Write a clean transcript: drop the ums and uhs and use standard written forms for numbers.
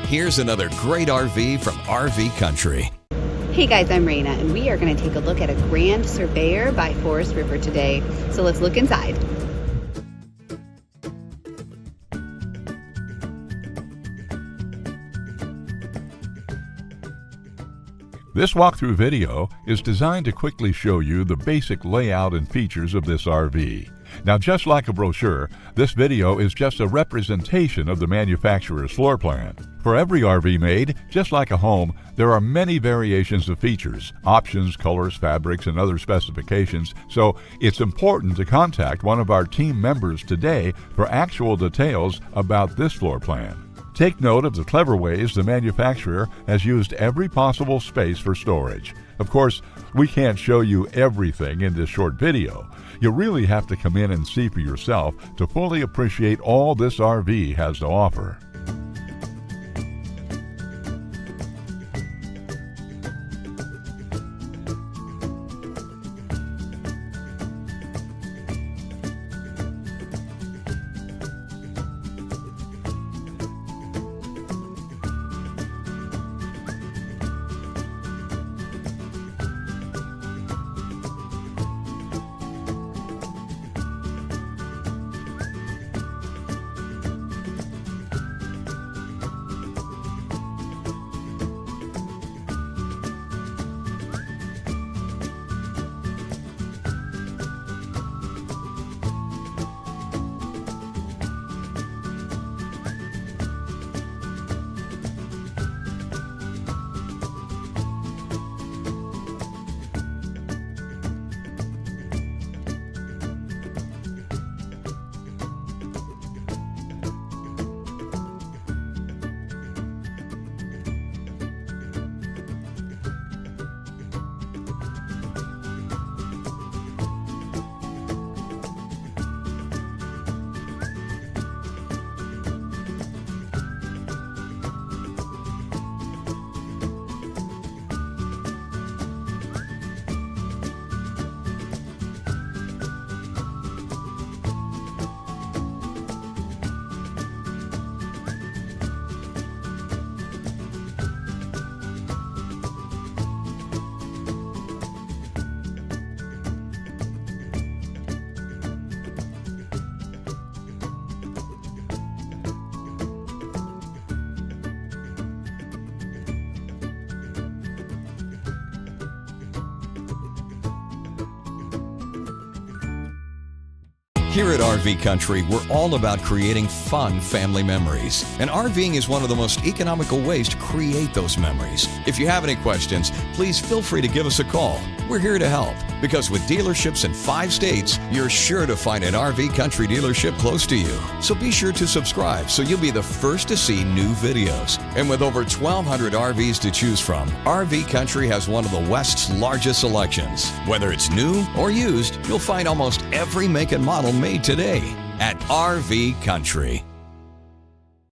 Here's another great RV from RV Country. Hey guys, I'm Raina, and we are going to take a look at a Grand Surveyor by Forest River today. So let's look inside. This walkthrough video is designed to quickly show you the basic layout and features of this RV. Now, just like a brochure, this video is just a representation of the manufacturer's floor plan. For every RV made, just like a home, there are many variations of features, options, colors, fabrics, and other specifications, so it's important to contact one of our team members today for actual details about this floor plan. Take note of the clever ways the manufacturer has used every possible space for storage. Of course, we can't show you everything in this short video. You really have to come in and see for yourself to fully appreciate all this RV has to offer. Here at RV Country, we're all about creating fun family memories. And RVing is one of the most economical ways to create those memories. If you have any questions, please feel free to give us a call. We're here to help, because with dealerships in 5 states, you're sure to find an RV Country dealership close to you. So be sure to subscribe so you'll be the first to see new videos. And with over 1,200 RVs to choose from, RV Country has one of the West's largest selections. Whether it's new or used, you'll find almost every make and model made today at RV Country.